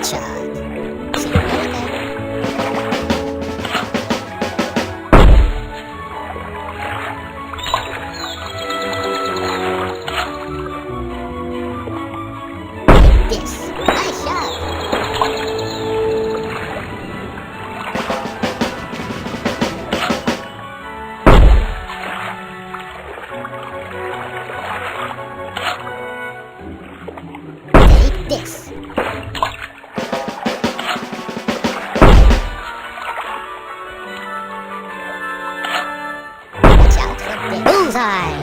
Headshot. See you later. This. Nice shot. Take this. Watch out for this. Bullseye.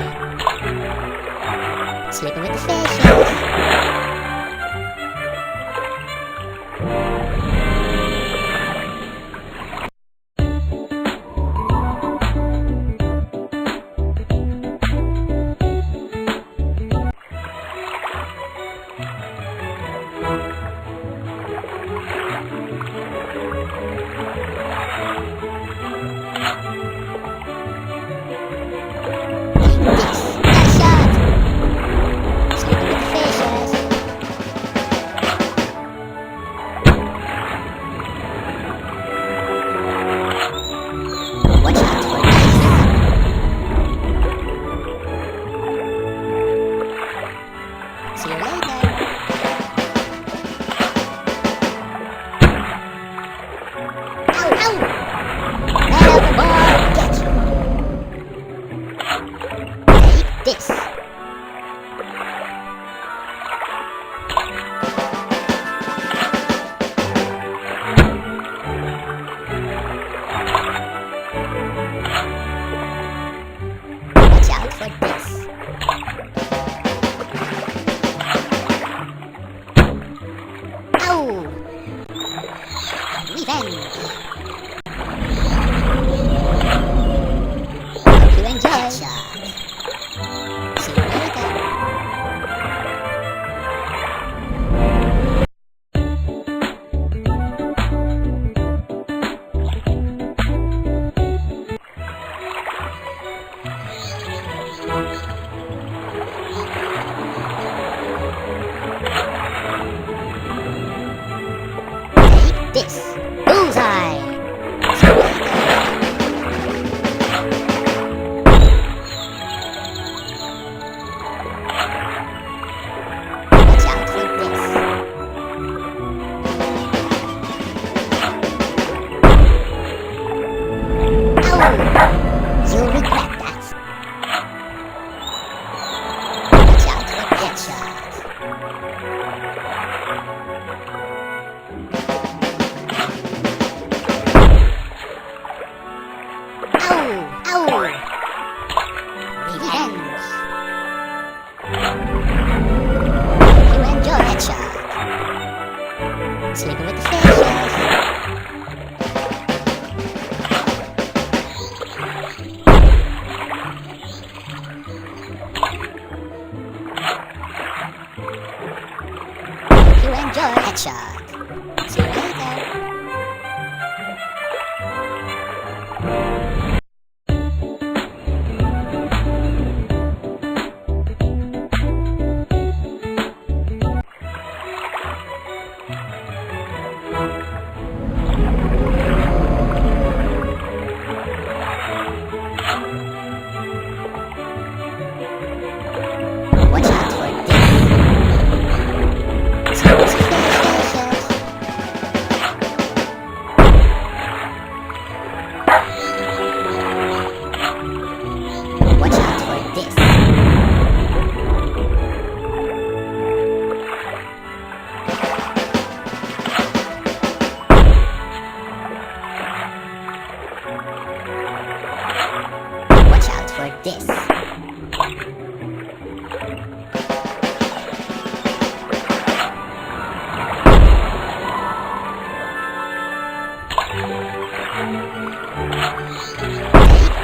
Sleeping with the fish. See you later. Ow, ow! Let the ball get you. Take this. Watch out for this. Revenge. Hope you enjoy. Headshot. See you later. Take this. Bullseye! See you later. Watch out for this. Ow! You'll regret that. Watch out for headshot. Revenge. You enjoy headshot. Sleeping with the fishes. You enjoy headshot. See you later. Watch out for this. Watch out for this. Watch out for this.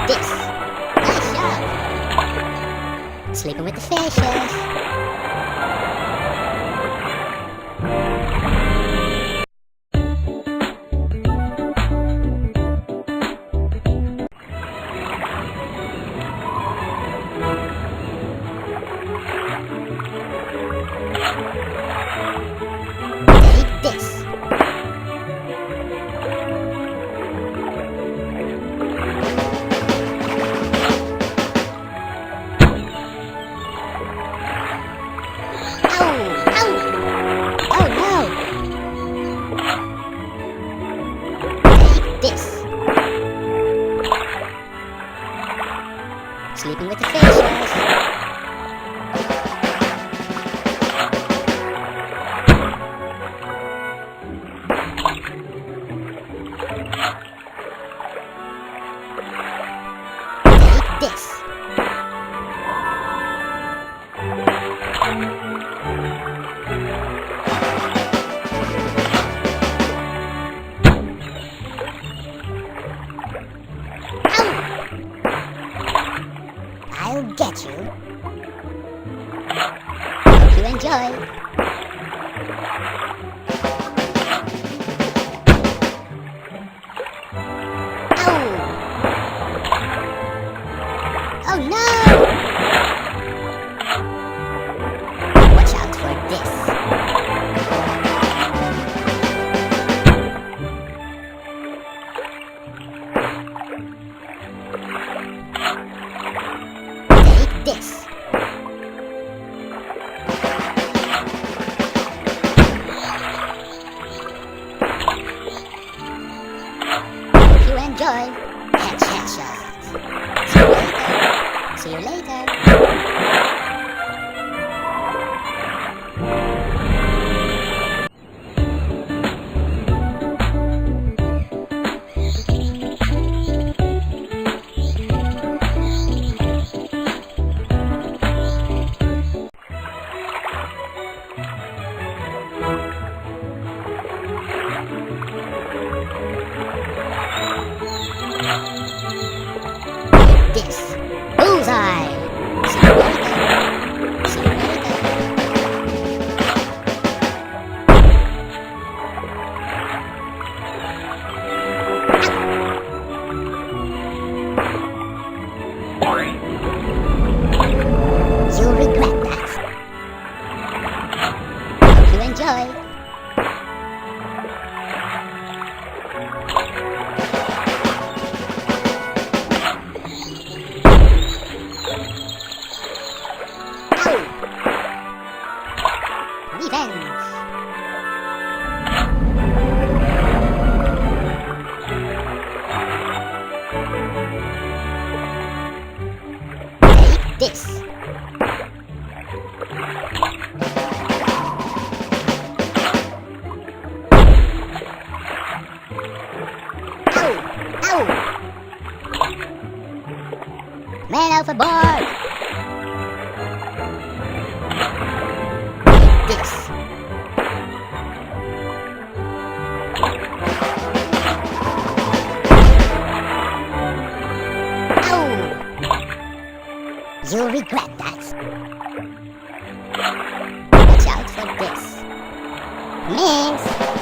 This. Nice shot. Sleeping with the fishes. Take this. overboard. This. You'll regret that. Watch out for this. Miss!